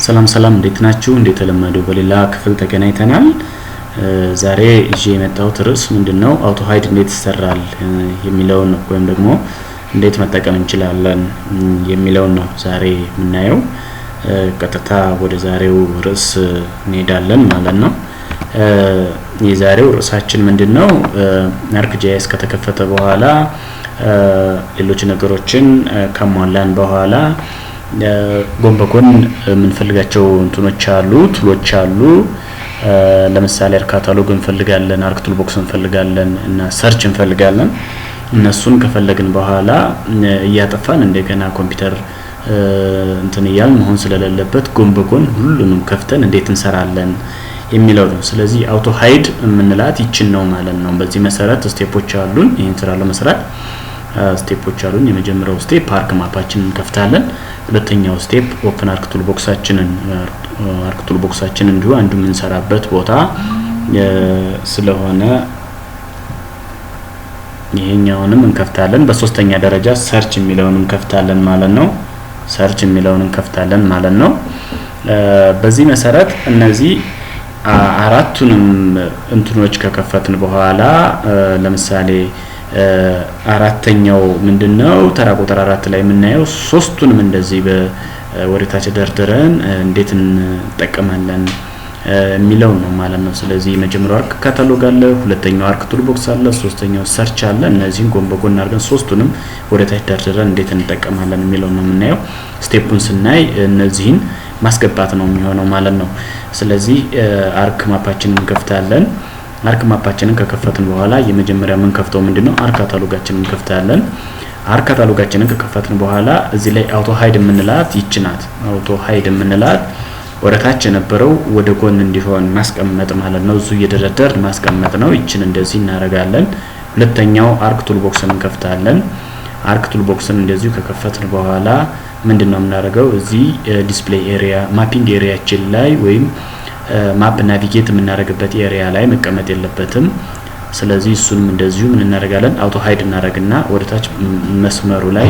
ሰላም እንዴት ናችሁ? እንደተለመደው በሌላ ክፍል ተገናኝተናል። ዛሬ እጄ የመጣሁት ርዕስ ምንድነው አውቶ ሃይድ እንዴት ይሰራል የሚለውን ወይም ደግሞ እንዴት መጠቀም እንችላለን የሚለውን ነው ዛሬ የምናየው። ቀጥታ ወደ ዛሬው ርዕስ እንሄዳለን ማለት ነው። የዛሬው ርዕሳችን ምንድነው ArcGIS ከተከፈተ በኋላ ሌሎች ነገሮችን ከሟላን በኋላ ጎን በጎን የምንፈልጋቸው እንትኖች አሉ ቱሎች አሉ። ለምሳሌ ካታሎግ እንፈልጋለን፣ አርክ ቱል ቦክስ እንፈልጋለን እና ሰርች እንፈልጋለን። እነሱን ከፈለግን በኋላ እያጠፋን እንደገና ኮምፒውተር እንትን ይያል መሆን ስለሌለበት ጎን በጎን ሁሉንም ከፍተን እንዴት እንሰራለን የሚለው ነው። ስለዚህ አውቶ ሃይድ የምንላት ይችን ነው ማለት ነው። በዚህ መሰረት ስቴፖች አሉን። ይሄን ስራ ለመስራት ስቴፖች አሉን። የመጀመሪያው ስቴፕ አርክ ማፓችንን እንከፍታለን። ሁለተኛው ስቴፕ ኦፕን አርክ ቱል ቦክሳችንን እንዲሁ አንዱ የምንሰራበት ቦታ ስለሆነ ይሄኛውንም እንከፍታለን። በሶስተኛ ደረጃ ሰርች የሚለውን እንከፍታለን ማለት ነው። በዚህ መሰረት እነዚህ አራቱንም እንትኖች ከከፈትን በኋላ ለምሳሌ አራተኛው ምንድነው ተራ ቁጥር 4 ላይ የምናየው ሶስቱንም እንደዚህ በወሪታች ደርድረን እንዴት እንጠቀማለን የሚለው ነው ማለት ነው። ስለዚህ የመጀመሪያው አርክ ካታሎግ አለ፣ ሁለተኛው አርክ ቱል ቦክስ አለ፣ ሶስተኛው ሰርች አለ። እነዚህን ጎን በጎን አድርገን ሶስቱንም ወሪታች ደርድረን እንዴት እንጠቀማለን የሚለው ነው የምናየው። ስቴፑን ስናይ እነዚህን ማስገባት ነው የሚሆነው ማለት ነው። ስለዚህ አርክ ማፓችንን እንከፍታለን። አርክ ማፓችንን ከከፈትን በኋላ የመጀመሪያ ምን ከፍተው ምንድነው አርክ ካታሎጋችንን እንከፍታለን። አርክ ካታሎጋችንን ከከፈትን በኋላ እዚህ ላይ አውቶ ሃይድ የምንላት ይችናት። አውቶ ሃይድ የምንላት ወረታች የነበረው ወደ ጎን እንዲሆን ማስቀመጥ ማለት ነው። እዙ እየደረደር ማስቀመጥ ነው። ይችን እንደዚህ እናረጋለን። ሁለተኛው አርክ ቱል ቦክስን እንከፍታለን። አርክ ቱል ቦክስን እንደዚሁ ከከፈትን በኋላ ምንድነው የምናደርገው እዚህ ዲስፕሌይ ኤሪያ ማፒንግ ኤሪያችን ላይ ወይም ማፕ ናቪጌት የምናደርግበት ኤሪያ ላይ መቀመጥ የለበትም። ስለዚህ እሱንም እንደዚሁ ምን እናደርጋለን አውቶ ሃይድ እናደርግና ወደታች መስመሩ ላይ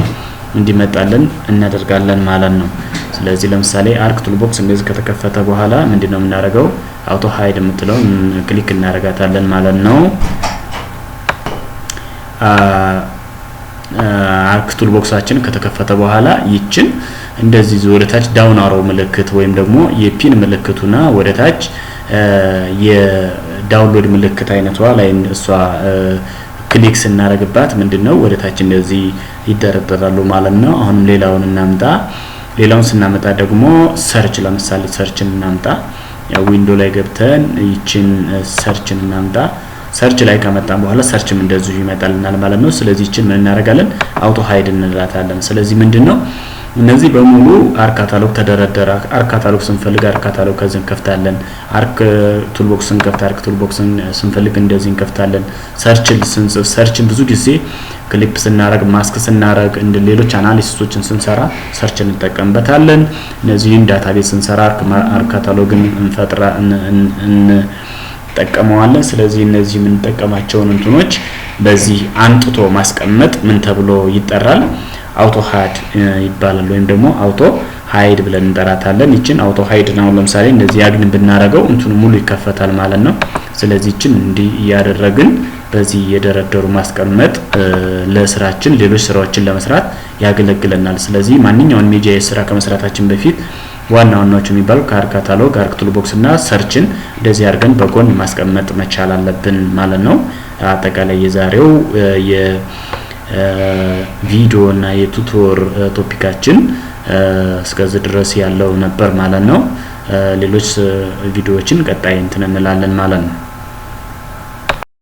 እንዲመጣልን እናደርጋለን ማለት ነው። ስለዚህ ለምሳሌ አርክ ቱል ቦክስ እንደዚህ ከተከፈተ በኋላ ምንድነው የምናደርገው አውቶ ሃይድ የምትለው ክሊክ እናደርጋታለን ማለት ነው። አርክ ቱል ቦክሳችን ከተከፈተ በኋላ ይችን እንደዚህ ወደታች ዳውን አሮ ምልክት ወይም ደግሞ የፒን ምልክቱና ወደታች የዳውንሎድ ምልክት አይነቷ ላይ እሷ ክሊክ ስናረግባት ምንድነው ወደታች እንደዚህ ይደረደራሉ ማለት ነው። አሁን ሌላውን ስናመጣ ደግሞ ሰርች ለምሳሌ ሰርችን እናምጣ። ያው ዊንዶ ላይ ገብተን ይችን ሰርችን እናምጣ። ሰርች ላይ ከመጣን በኋላ ሰርችም እንደዚሁ ይመጣልናል ማለት ነው። ስለዚህ ይችን ምን እናደርጋለን አውቶ ሃይድ እንላታለን። ስለዚህ ምንድነው እነዚህ በሙሉ አርክ ካታሎግ ተደረደረ። አርክ ካታሎግ ስንፈልግ አርክ ካታሎግ ከዚህ እንከፍታለን። አርክ ቱል ቦክስን አርክ ቱል ቦክስን ስንፈልግ እንደዚህ እንከፍታለን። ሰርችን ብዙ ጊዜ ክሊፕ ስናረግ ማስክ ስናረግ እንደ ሌሎች አናሊሲሶችን ስንሰራ ሰርችን እንጠቀምበታለን። እነዚህን ዳታቤዝ ስንሰራ አርክ ካታሎግን እንጠቀመዋለን። ስለዚህ እነዚህ ምን ተጠቀማቸውን እንትኖች በዚህ አንጥቶ ማስቀመጥ ምን ተብሎ ይጠራል? አውቶ ሃይድ ይባላል ወይም ደግሞ አውቶ ሃይድ ብለን እንጠራታለን። ይችን አውቶ ሃይድ ነው ለምሳሌ እንደዚህ ያግን ብናረገው እንትኑ ሙሉ ይከፈታል ማለት ነው። ስለዚህ ይችን እንዲህ ያደረግን በዚህ የደረደሩ ማስቀመጥ ለስራችን ሌሎች ስራዎችን ለመስራት ያገለግለናል። ስለዚህ ማንኛውንም የጂአይኤስ ስራ ከመስራታችን በፊት ዋናዎቹ የሚባሉ ከአርክ ካታሎግ አርክ ቱል ቦክስ እና ሰርችን እንደዚህ አድርገን በጎን ማስቀመጥ መቻል አለብን ማለት ነው። አጠቃላይ የዛሬው ቪዲዮ እና የቱቶር ቶፒካችን እስከዚህ ድረስ ያለው ነበር ማለት ነው። ሌሎች ቪዲዮዎችን ቀጣይ እንላለን ማለት ነው።